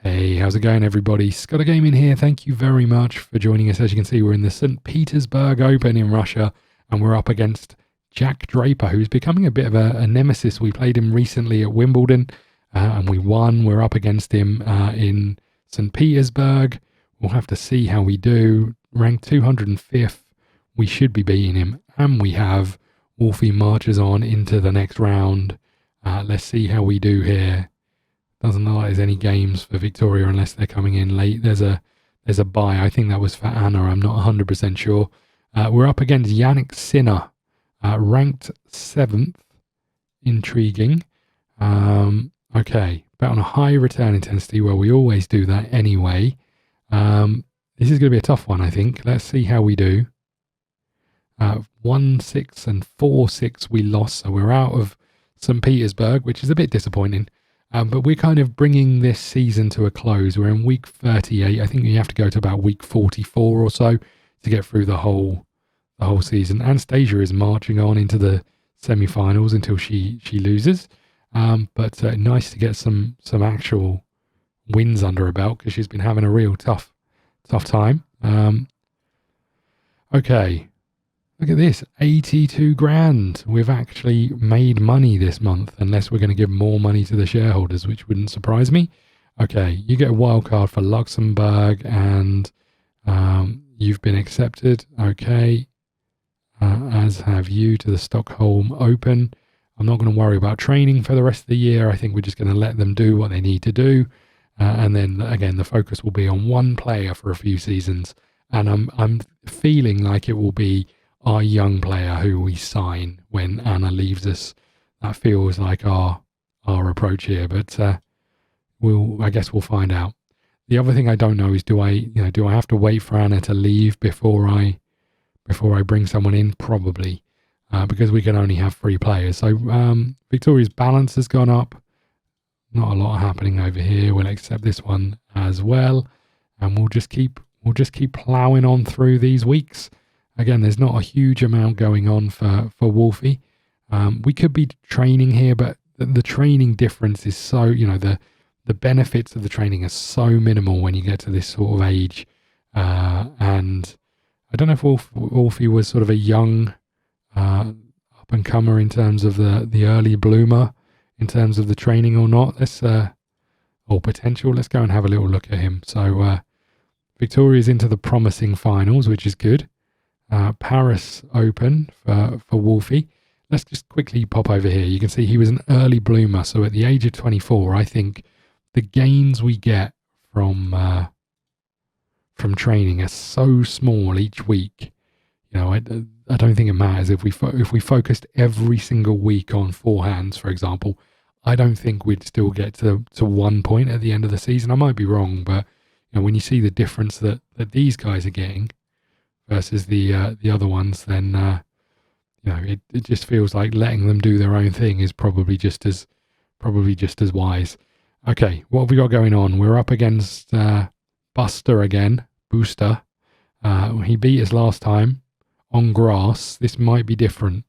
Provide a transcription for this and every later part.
Hey, how's it going, everybody? ScottDogGaming here. Thank you very much for joining us. As you can see, we're in the St. Petersburg Open in Russia, and we're up against Jack Draper, who's becoming a bit of a nemesis. We played him recently at Wimbledon, and we won. We're up against him in St. Petersburg. We'll have to see how we do. Ranked 205th, we should be beating him, and we have. Wolfie marches on into the next round. Let's see how we do here. Doesn't look like there's any games for Victoria unless they're coming in late. There's a bye. I think that was for Anna. I'm not 100% sure. We're up against Yannick Sinner, ranked 7th. Intriguing. Okay, bet on a high return intensity. Well, we always do that anyway. This is going to be a tough one, I think. Let's see how we do. 1-6 and 4-6 we lost, so we're out of St. Petersburg, which is a bit disappointing. But we're kind of bringing this season to a close. We're in week 38. I think you have to go to about week 44 or so to get through the whole season. Anastasia is marching on into the semi-finals until she loses. But nice to get some actual wins under her belt because she's been having a real tough time. Okay. Look at this, 82 grand. We've actually made money this month, unless we're going to give more money to the shareholders, which wouldn't surprise me. Okay, you get a wild card for Luxembourg, and you've been accepted. Okay, as have you to the Stockholm Open. I'm not going to worry about training for the rest of the year. I think we're just going to let them do what they need to do. And then, again, the focus will be on one player for a few seasons. And I'm feeling like it will be our young player who we sign when Anna leaves us. That feels like our approach here, but I guess we'll find out. The other thing I don't know is do I have to wait for Anna to leave before I bring someone in? Probably, because we can only have 3 players. So Victoria's balance has gone up. Not a lot happening over here. We'll accept this one as well, and we'll just keep plowing on through these weeks. Again, there's not a huge amount going on for Wolfie. We could be training here, but the training difference is so, the benefits of the training are so minimal when you get to this sort of age. And I don't know if Wolfie was sort of a young up-and-comer in terms of the early bloomer, in terms of the training or not. Or potential. Let's go and have a little look at him. So Victoria's into the promising finals, which is good. Paris Open for Wolfie. Let's just quickly pop over here. You can see he was an early bloomer. So at the age of 24, I think the gains we get from training are so small each week. I don't think it matters if we focused every single week on forehands, for example. I don't think we'd still get to 1 point at the end of the season. I might be wrong, but when you see the difference that these guys are getting versus the other ones, then it just feels like letting them do their own thing is probably just as wise. Okay, what have we got going on? We're up against Booster again. He beat us last time on grass. This might be different.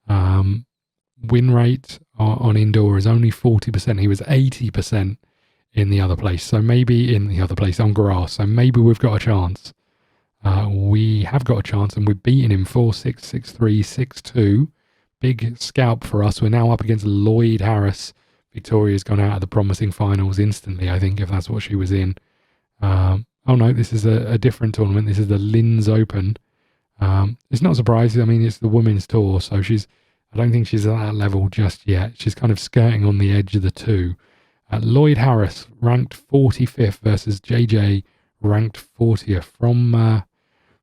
Win rate on indoor is only 40%. He was 80% in the other place. So maybe in the other place on grass. So maybe we've got a chance. We have got a chance, and we're beating him 4-6, 6-3, 6-2. Big scalp for us. We're now up against Lloyd Harris. Victoria's gone out of the promising finals instantly, I think, if that's what she was in. Oh no, this is a different tournament. This is the Linz Open. It's not surprising. I mean, it's the women's tour, so I don't think she's at that level just yet. She's kind of skirting on the edge of the two. Lloyd Harris, ranked 45th versus JJ, ranked 40th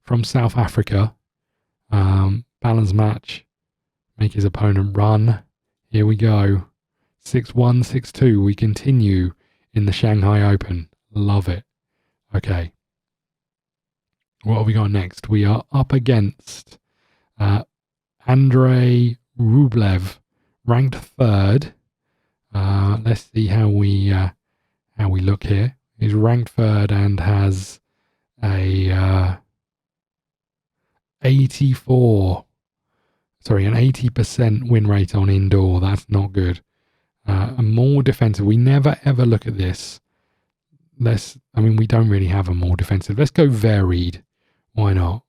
from South Africa. Balance match. Make his opponent run. Here we go. 6-1, 6-2. We continue in the Shanghai Open. Love it. Okay. What have we got next? We are up against Andrei Rublev, ranked 3rd. Let's see how we look here. He's ranked 3rd and has a 80% win rate on indoor. That's not good. And more defensive. We never ever look at this. we don't really have a more defensive. Let's go varied. Why not?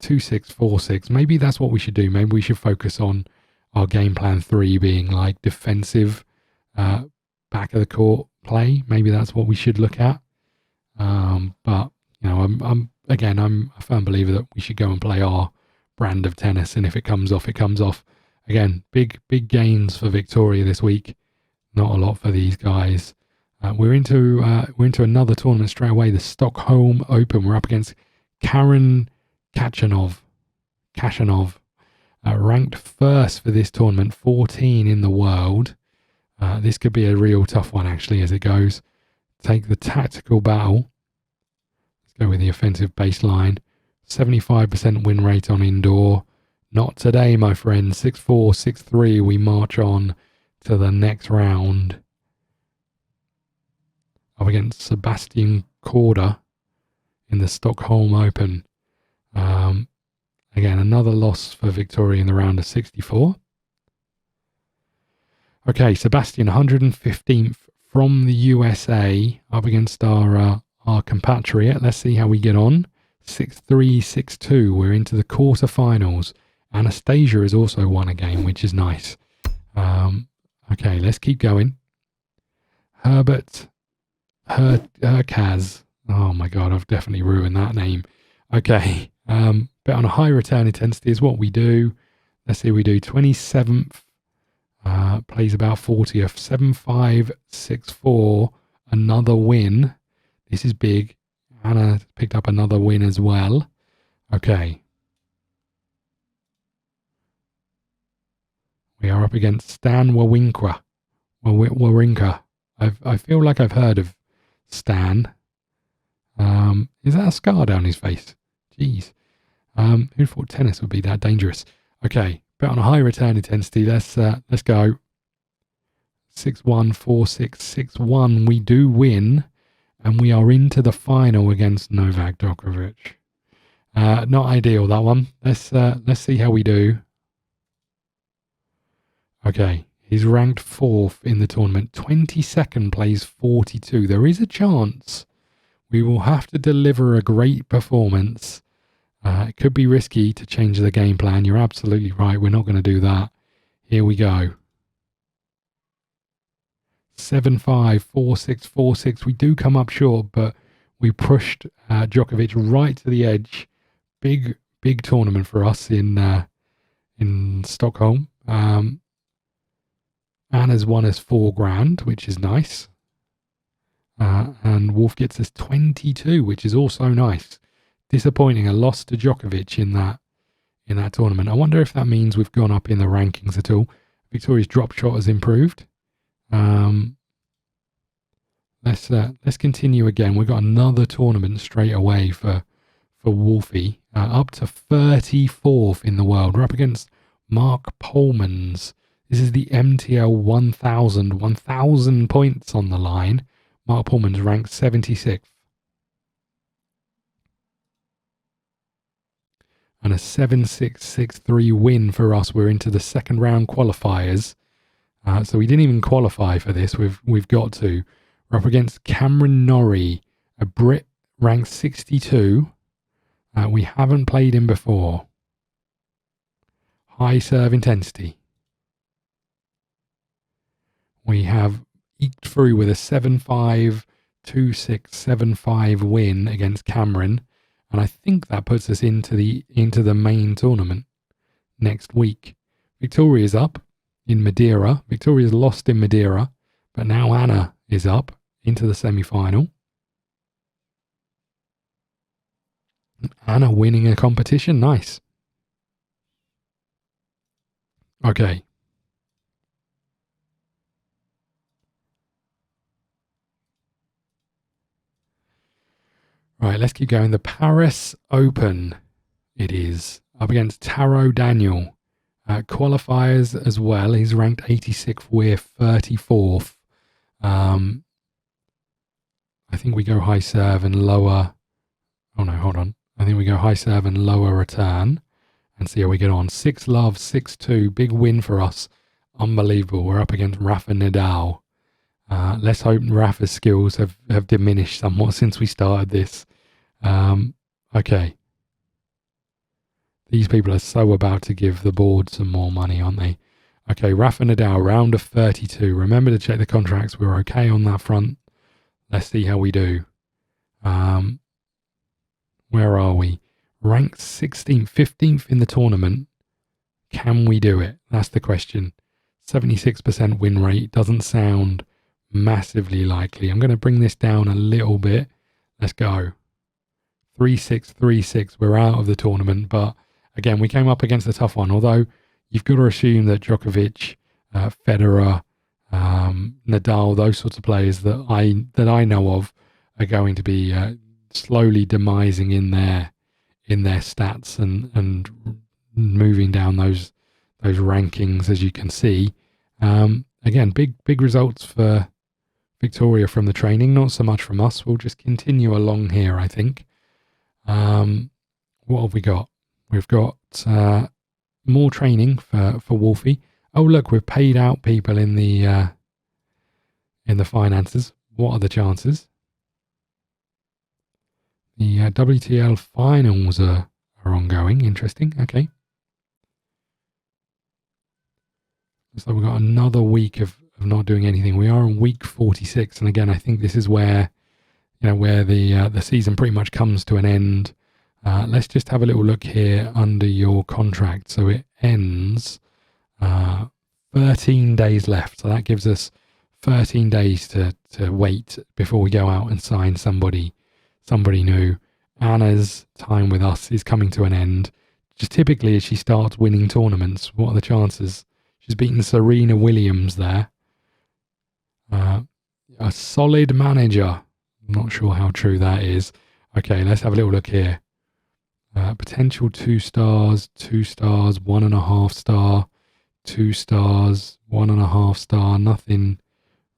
2-6, 4-6. Maybe that's what we should do. Maybe we should focus on our game plan 3 being like defensive, back of the court play. Maybe that's what we should look at. But I'm a firm believer that we should go and play our brand of tennis, and if it comes off, it comes off. Again, big gains for Victoria this week. Not a lot for these guys. We're into another tournament straight away, the Stockholm Open. We're up against Karen Khachanov, ranked first for this tournament, 14 in the world. This could be a real tough one, actually, as it goes. Take the tactical battle. Let's go with the offensive baseline. 75% win rate on indoor. Not today, my friend. 6-4, 6-3. We march on to the next round. Up against Sebastian Korda in the Stockholm Open. Again, another loss for Victoria in the round of 64. Okay, Sebastian, 115th from the USA, up against our compatriot. Let's see how we get on. 6-3, 6-2. We're into the quarterfinals. Anastasia has also won a game, which is nice. Okay, let's keep going. Herbert Herkaz. Oh my God, I've definitely ruined that name. Okay, bet on a high return intensity is what we do. Let's see, we do 27th. Plays about 40th. 7-5, 6-4. Another win. This is big. Anna picked up another win as well. Okay. We are up against Stan Wawrinka. I feel like I've heard of Stan. Is that a scar down his face? Jeez. Who thought tennis would be that dangerous? Okay, bet on a high return intensity. Let's go. 6-1, 4-6, 6-1. We do win, and we are into the final against Novak Djokovic. Not ideal, that one. Let's see how we do. Okay, he's ranked 4th in the tournament. 22nd, plays 42. There is a chance we will have to deliver a great performance. It could be risky to change the game plan. You're absolutely right. We're not going to do that. Here we go. 7-5, 4-6, 4-6. We do come up short, but we pushed Djokovic right to the edge. Big tournament for us in Stockholm. Anna's won us $4,000, which is nice. And Wolf gets us 22, which is also nice. Disappointing, a loss to Djokovic in that tournament. I wonder if that means we've gone up in the rankings at all. Victoria's drop shot has improved. Let's continue again. We've got another tournament straight away for Wolfie. Up to 34th in the world. We're up against Mark Polmans. This is the MTL 1,000 points on the line. Mark Polman's ranked 76th. And a 7-6, 6-3 win for us. We're into the second round qualifiers. So we didn't even qualify for this. We've got to. We're up against Cameron Norrie, a Brit ranked 62. We haven't played him before. High serve intensity. We have eked through with a 7-5, 2-6, 7-5 win against Cameron. And I think that puts us into the main tournament next week. Victoria's up in Madeira. Victoria's lost in Madeira, but now Anna is up into the semi-final. Anna winning a competition. Nice. Okay. Right, let's keep going. The Paris Open, it is. Up against Taro Daniel. Qualifiers as well. He's ranked 86th. We're 34th. I think we go high serve and lower. Oh no, hold on. I think we go high serve and lower return and see how we get on. 6-love, 6-2. Big win for us. Unbelievable. We're up against Rafa Nadal. Let's hope Rafa's skills have diminished somewhat since we started this. Okay. These people are so about to give the board some more money, aren't they? Okay, Rafa Nadal, round of 32. Remember to check the contracts. We're okay on that front. Let's see how we do. Where are we? Ranked 16th, 15th in the tournament. Can we do it? That's the question. 76% win rate doesn't sound massively likely. I'm going to bring this down a little bit. Let's go. 3-6, 3-6. We're out of the tournament, but again, we came up against a tough one. Although you've got to assume that Djokovic, Federer, Nadal, those sorts of players that I know of are going to be slowly demising in their stats and moving down those rankings, as you can see. Again, big results for Victoria from the training, not so much from us. We'll just continue along here, I think. What have we got? We've got more training for Wolfie. Oh, look, we've paid out people in the finances. What are the chances? The WTL finals are ongoing. Interesting. Okay. So we've got another week of not doing anything. We are on week 46, and again, I think this is where the season pretty much comes to an end. Let's just have a little look here under your contract. So it ends 13 days left. So that gives us 13 days to wait before we go out and sign somebody new. Anna's time with us is coming to an end. Just typically as she starts winning tournaments, what are the chances? She's beaten Serena Williams there. A solid manager. I'm not sure how true that is. Okay, let's have a little look here. Potential 2 stars, 2 stars, 1.5 star, 2 stars, 1.5 star. Nothing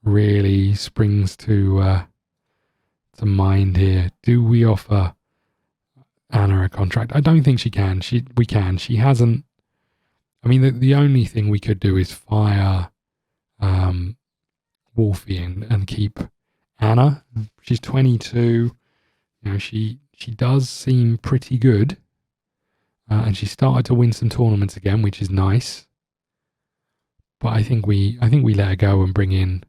really springs to mind here. Do we offer Anna a contract? I don't think she can. We can. She hasn't. I mean, the only thing we could do is fire Wolfie and keep Anna. She's 22. She does seem pretty good, and she started to win some tournaments again, which is nice. But I think we let her go and bring in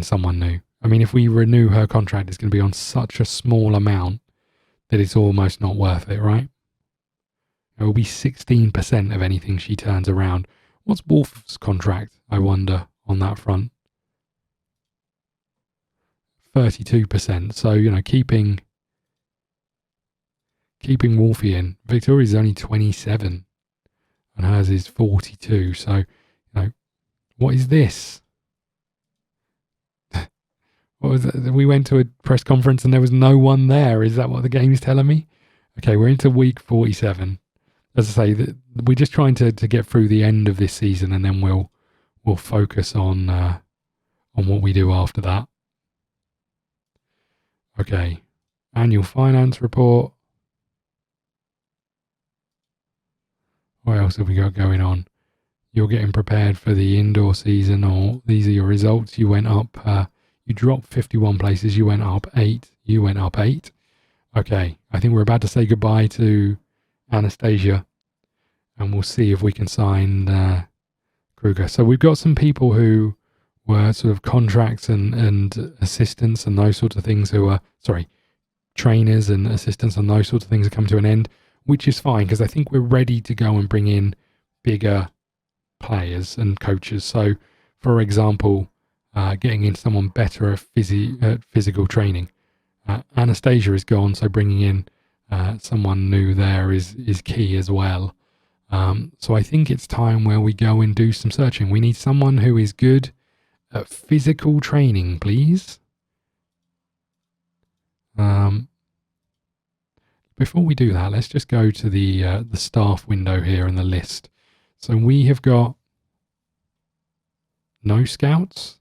someone new. I mean, if we renew her contract, it's going to be on such a small amount that it's almost not worth it, right? It will be 16% of anything she turns around. What's Wolf's contract, I wonder, on that front? 32%. So, keeping Wolfie in. Victoria's only 27 and hers is 42. So, what is this? What was it? We went to a press conference and there was no one there. Is that what the game's telling me? Okay, we're into week 47. As I say, we're just trying to get through the end of this season, and then we'll focus on what we do after that. Okay, annual finance report. What else have we got going on? You're getting prepared for the indoor season, or these are your results. You went up. You dropped 51 places. You went up 8. You went up 8. Okay, I think we're about to say goodbye to Anastasia, and we'll see if we can sign Kruger. So we've got some people who were sort of contracts and assistants and those sorts of things who are, trainers and assistants and those sorts of things are coming to an end, which is fine because I think we're ready to go and bring in bigger players and coaches. So, for example, getting in someone better at physical training. Anastasia is gone, so bringing in someone new there is key as well. So I think it's time where we go and do some searching. We need someone who is good at physical training, please. Before we do that, let's just go to the staff window here in the list. So we have got two scouts,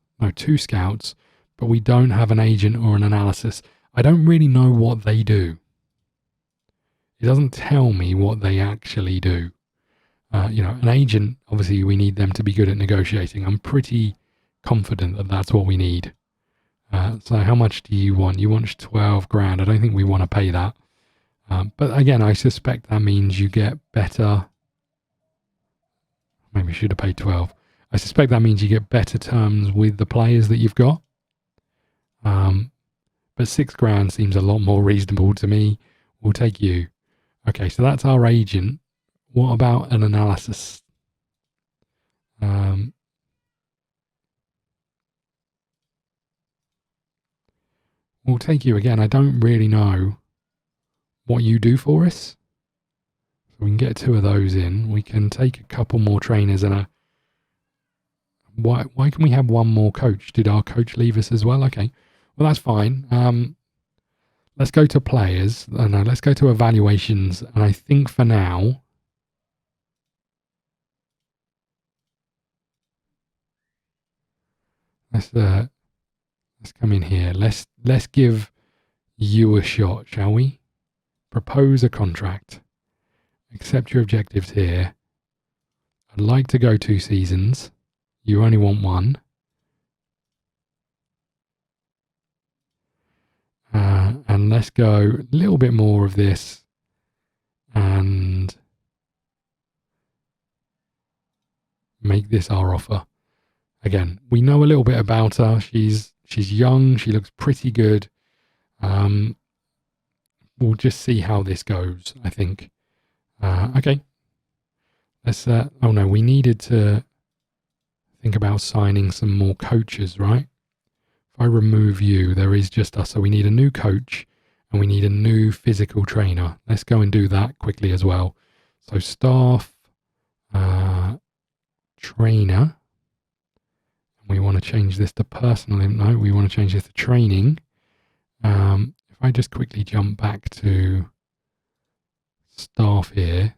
but we don't have an agent or an analysis. I don't really know what they do. It doesn't tell me what they actually do. An agent, obviously we need them to be good at negotiating. I'm pretty confident that that's what we need. So how much do you want? You want 12 grand. I don't think we want to pay that. But again, I suspect that means you get better. Maybe we should have paid 12. I suspect that means you get better terms with the players that you've got. But 6 grand seems a lot more reasonable to me. We'll take you. Okay, so that's our agent. What about an analysis? We'll take you again. I don't really know what you do for us. So we can get 2 of those in. We can take a couple more trainers and why can we have 1 more coach? Did our coach leave us as well? Okay. Well, that's fine. Let's go to players. No, let's go to evaluations. And I think for now, let's come in here. Let's give you a shot, shall we? Propose a contract. Accept your objectives here. I'd like to go 2 seasons. You only want 1. And let's go a little bit more of this and make this our offer. Again, we know a little bit about her. She's young. She looks pretty good. We'll just see how this goes, I think. Okay. Let's, oh no, we needed to think about signing some more coaches, right? If I remove you, there is just us. So we need a new coach and we need a new physical trainer. Let's go and do that quickly as well. So staff, trainer. We want to change this to personal. No, we want to change this to training. If I just quickly jump back to staff here.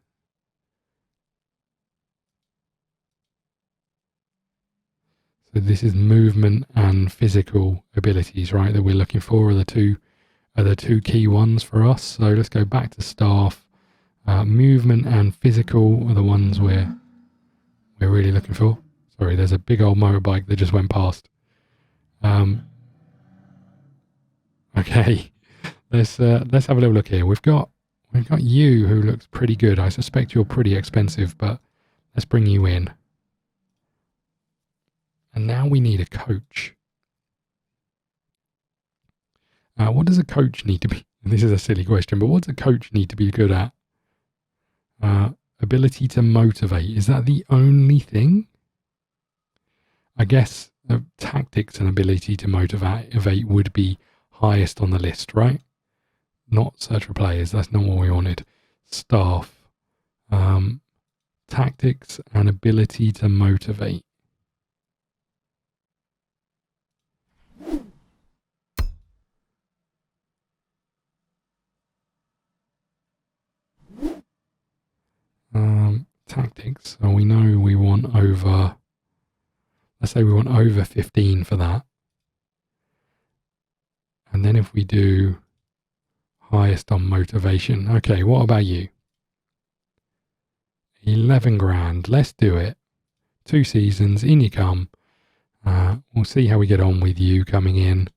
So this is movement and physical abilities, right? That we're looking for are the two key ones for us. So let's go back to staff. Movement and physical are the ones we're really looking for. Sorry, there's a big old motorbike that just went past. Okay, let's have a little look here. We've got you, who looks pretty good. I suspect you're pretty expensive, but let's bring you in. And now we need a coach. What does a coach need to be? This is a silly question, but what does a coach need to be good at? Ability to motivate. Is that the only thing? I guess tactics and ability to motivate would be highest on the list, right? Not search for players. That's not what we wanted. Staff. Tactics and ability to motivate. Tactics. So we know we want over, let's say we want over 15 for that. And then if we do highest on motivation. Okay, what about you? 11 grand. Let's do it. 2 seasons, in you come. We'll see how we get on with you coming in,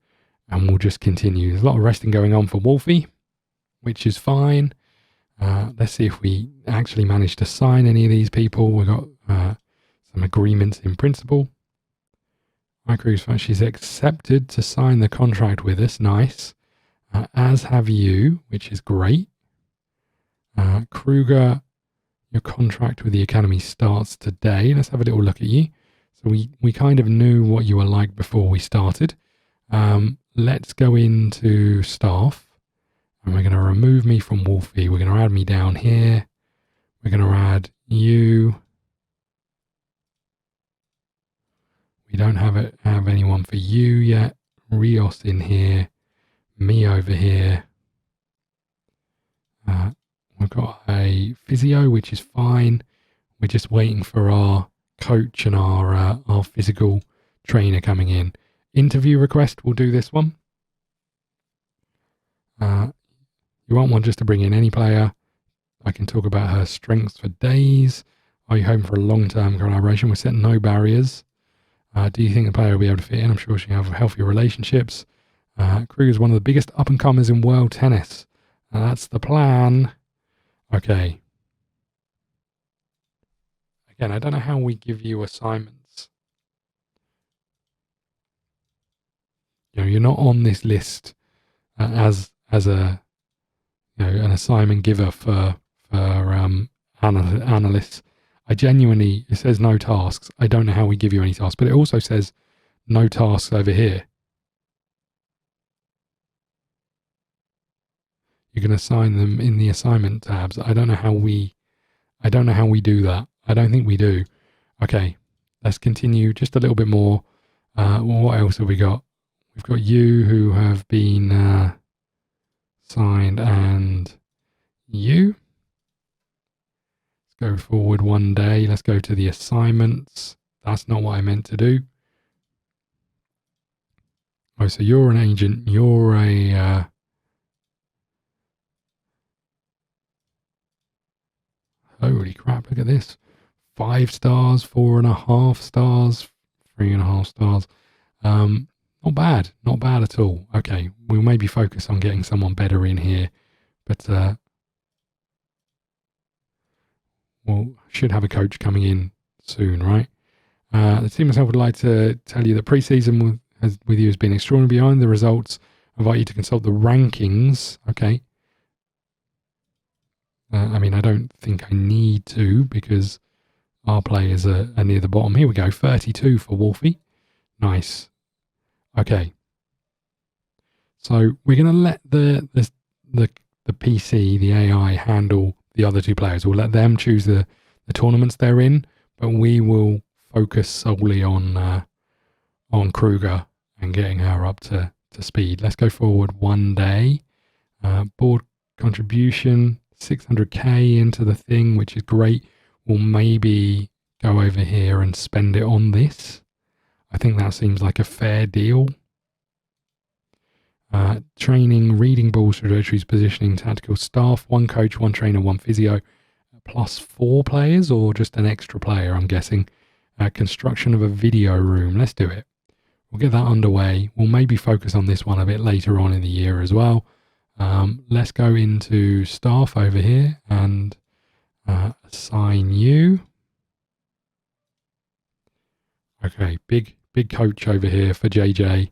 and we'll just continue. There's a lot of resting going on for Wolfie, which is fine. Let's see if we actually manage to sign any of these people. We've got some agreements in principle. She's accepted to sign the contract with us. Nice. As have you, which is great. Kruger, your contract with the Academy starts today. Let's have a little look at you. So we kind of knew what you were like before we started. Let's go into staff. And we're going to remove me from Wolfie. We're going to add me down here. We're going to add you. We don't have anyone for you yet. Rios in here. Me over here. We've got a physio, which is fine. We're just waiting for our coach and our physical trainer coming in. Interview request, we'll do this one. You want one just to bring in any player. I can talk about her strengths for days. Are you hoping for a long-term collaboration? We're setting no barriers. Do you think the player will be able to fit in? I'm sure she'll have healthy relationships. Kruger is one of the biggest up-and-comers in world tennis. That's the plan. Okay. Again, I don't know how we give you assignments. You're not on this list as a an assignment giver for analysts. It says no tasks. I don't know how we give you any tasks, but it also says no tasks over here. You can assign them in the assignment tabs. I don't know how we do that. I don't think we do. Okay, let's continue just a little bit more. What else have we got? We've got you who have been signed, and you. Let's go forward one day. Let's go to the assignments. That's not what I meant to do. Oh, so you're an agent. You're a... holy crap, look at this. 5 stars, 4.5 stars, 3.5 stars. Not bad. Not bad at all. Okay, we'll maybe focus on getting someone better in here. But we'll should have a coach coming in soon, right? The team myself would like to tell you that pre-season with you has been extraordinary. Behind the results, I invite you to consult the rankings. Okay. I mean, I don't think I need to because our players are near the bottom. Here we go, 32 for Wolfie. Nice. Okay. So we're going to let the PC, the AI, handle the other 2 players. We'll let them choose the tournaments they're in, but we will focus solely on Kruger and getting her up to speed. Let's go forward one day. Board contribution, 600k into the thing, which is great. We'll maybe go over here and spend it on this. I think that seems like a fair deal. Training, reading balls, trajectories, positioning, tactical staff, 1 coach, 1 trainer, 1 physio, plus 4 players or just an extra player, I'm guessing. Construction of a video room. Let's do it. We'll get that underway. We'll maybe focus on this one a bit later on in the year as well. Let's go into staff over here and assign you. Okay, big coach over here for JJ.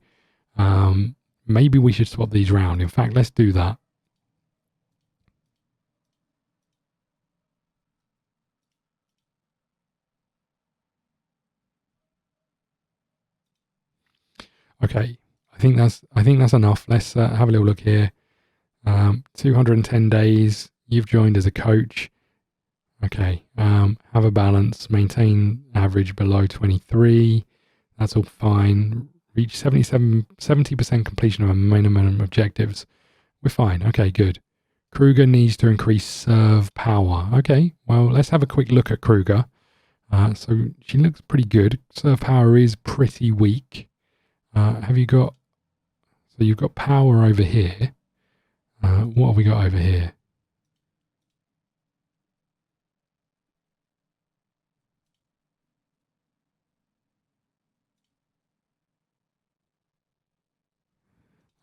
Maybe we should swap these round. In fact, let's do that. Okay, I think that's enough. Let's have a little look here. 210 days. You've joined as a coach. Okay. Have a balance. Maintain average below 23. That's all fine. Reach 70% completion of a minimum objectives. We're fine. Okay, good. Kruger needs to increase serve power. Okay, well, let's have a quick look at Kruger. So she looks pretty good. Serve power is pretty weak. Have you got... So you've got power over here. What have we got over here?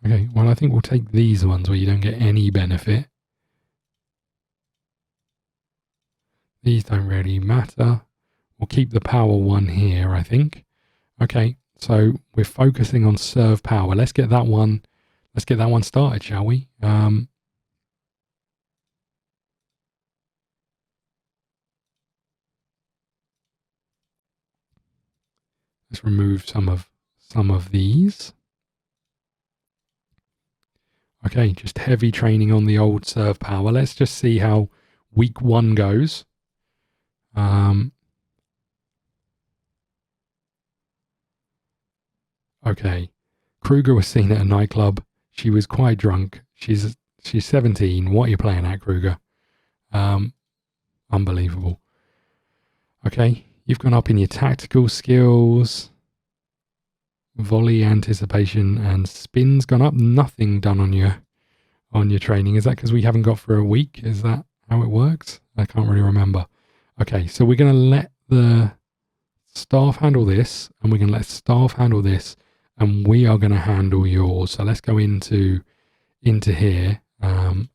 Okay, well, I think we'll take these ones where you don't get any benefit. These don't really matter. We'll keep the power one here, I think. Okay, so we're focusing on serve power. Let's get that one started, shall we? Let's remove some of these. Okay, just heavy training on the old serve power. Let's just see how week 1 goes. Okay, Kruger was seen at a nightclub. She was quite drunk. She's 17. What are you playing at, Kruger? Unbelievable. Okay, you've gone up in your tactical skills. Volley anticipation and spin's gone up. Nothing done on your training. Is that because we haven't got for a week? Is that how it works? I can't really remember. Okay, so we're going to let the staff handle this, and we're going to let staff handle this, and we are going to handle yours. So let's go into here,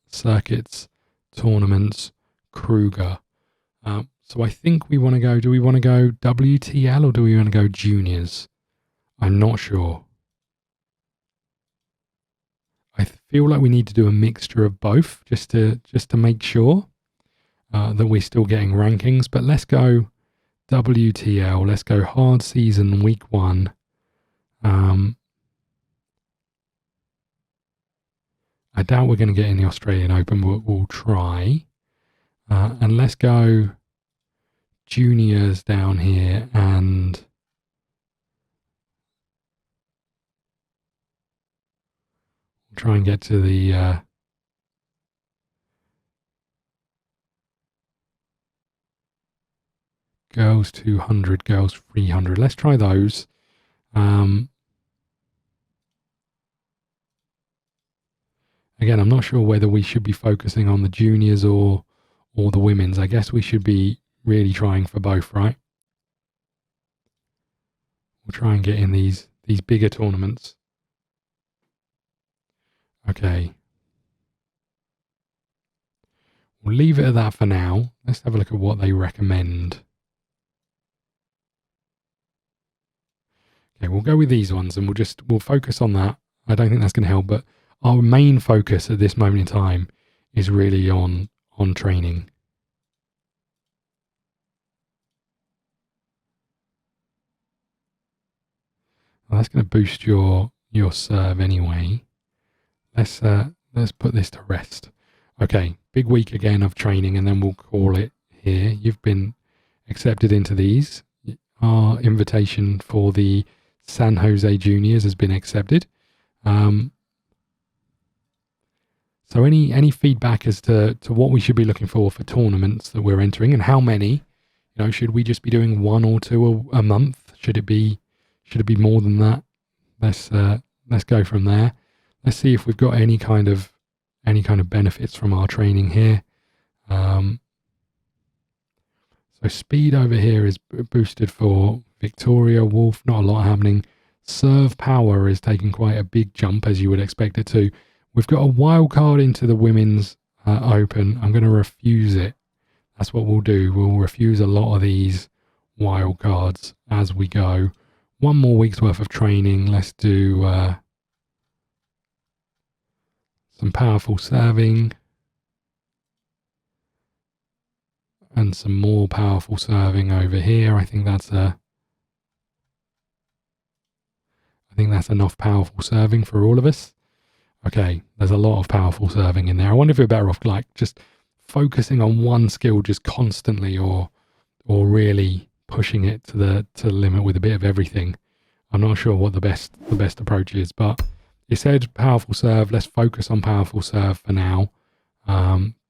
circuits, tournaments, Kruger. So I think we want to go, do we want to go WTL or do we want to go juniors? I'm not sure. I feel like we need to do a mixture of both just to make sure that we're still getting rankings. But let's go WTL. Let's go hard season week 1. I doubt we're going to get in the Australian Open, but we'll try. And let's go juniors down here, and we'll try and get to the girls 200, girls 300. Let's try those. Again, I'm not sure whether we should be focusing on the juniors or the women's. I guess we should be really trying for both, right? We'll try and get in these bigger tournaments. Okay. We'll leave it at that for now. Let's have a look at what they recommend. Okay, we'll go with these ones and we'll focus on that. I don't think that's going to help, but our main focus at this moment in time is really on training. Well, that's going to boost your serve anyway. Let's put this to rest. Okay, big week again of training, and then we'll call it here. You've been accepted into these. Our invitation for the San Jose Juniors has been accepted. So any feedback as to what we should be looking for tournaments that we're entering, and how many? You know, should we just be doing 1 or 2 a month? Should it be more than that? Let's go from there. Let's see if we've got any kind of benefits from our training here. So speed over here is boosted for Victoria. Wolf, not a lot happening. Serve power is taking quite a big jump, as you would expect it to. We've got a wild card into the women's open. I'm going to refuse it. That's what we'll do. We'll refuse a lot of these wild cards as we go. 1 more week's worth of training. Let's do some powerful serving and some more powerful serving over here. I think that's enough powerful serving for all of us. Okay, there's a lot of powerful serving in there. I wonder if we're better off like just focusing on one skill just constantly, or really pushing it to the limit with a bit of everything. I'm not sure what the best approach is, but it said powerful serve. Let's focus on powerful serve for now.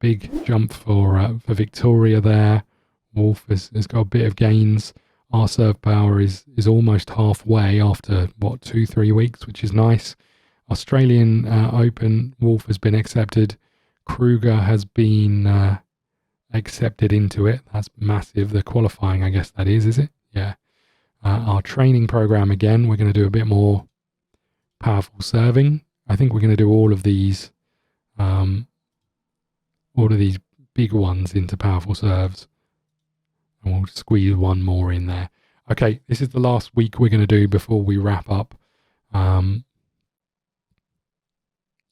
Big jump for Victoria there. Wolf has got a bit of gains. Our serve power is almost halfway after 2-3 weeks, which is nice. Australian Open, Wolf has been accepted. Kruger has been accepted into it. That's massive. The qualifying, I guess that is it? Yeah. Our training program, again, we're going to do a bit more powerful serving. I think we're going to do all of these big ones into powerful serves. And we'll squeeze 1 more in there. Okay, this is the last week we're going to do before we wrap up.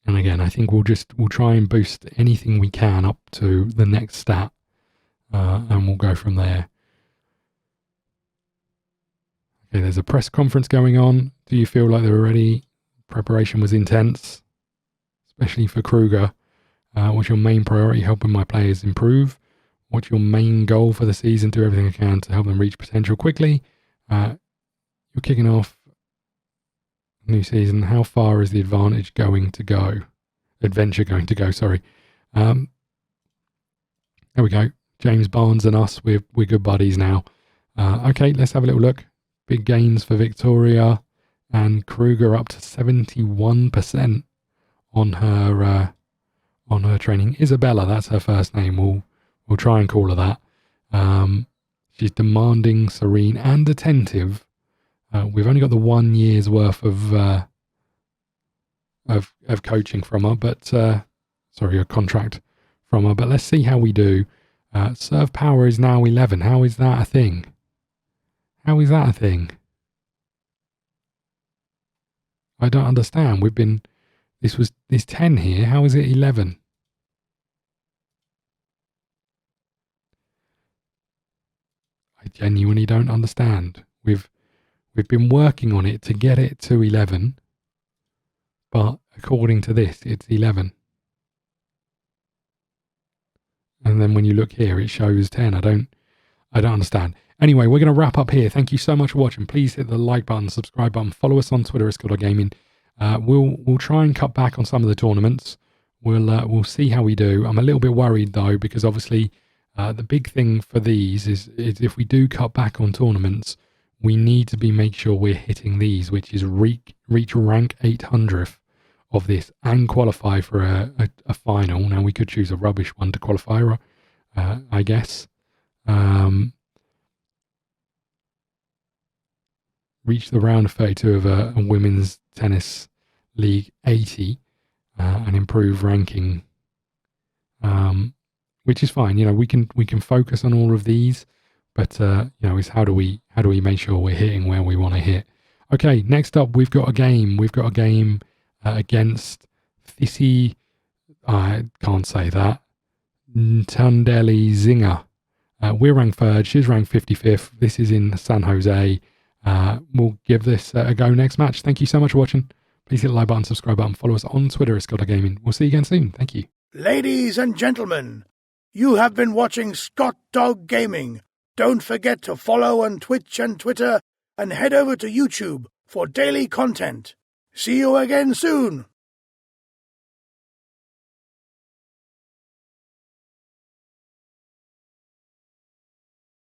And again, I think we'll try and boost anything we can up to the next stat, and we'll go from there. Okay, there's a press conference going on. Do you feel like they were ready? Preparation was intense, especially for Kruger. What's your main priority? Helping my players improve. What's your main goal for the season? Do everything I can to help them reach potential quickly. You're kicking off new season. How far is the adventure going to go? Sorry. There we go. James Barnes and us, we're good buddies now. Okay, let's have a little look. Big gains for Victoria, and Kruger up to 71% on her training. Isabella, that's her first name. We'll try and call her that. She's demanding, serene, and attentive. We've only got the 1 year's worth of coaching from her, but a contract from her. But let's see how we do. Serve power is now 11. How is that a thing? How is that a thing? I don't understand. There's 10 here. How is it 11? I genuinely don't understand. We've been working on it to get it to 11, but according to this, it's 11. And then when you look here, it shows 10. I don't understand. Anyway, we're going to wrap up here. Thank you so much for watching. Please hit the like button, subscribe button, follow us on Twitter at ScottDogGaming. We'll try and cut back on some of the tournaments. We'll see how we do. I'm a little bit worried though, because obviously the big thing for these is if we do cut back on tournaments, we need to make sure we're hitting these, which is reach rank 800th of this and qualify for a final. Now we could choose a rubbish one to qualify, I guess. Reach the round of 32 of a women's tennis league 80 and improve ranking, which is fine. We can focus on all of these, but is how do we make sure we're hitting where we want to hit. Okay, next up we've got a game. We've got a game against Thisi. I can't say that. Ntundeli Zinger. We're ranked 3rd. She's ranked 55th. This is in San Jose. We'll give this a go next match. Thank you so much for watching. Please hit the like button, subscribe button, follow us on Twitter at ScottDogGaming. We'll see you again soon. Thank you. Ladies and gentlemen, you have been watching ScottDogGaming. Don't forget to follow on Twitch and Twitter and head over to YouTube for daily content. See you again soon.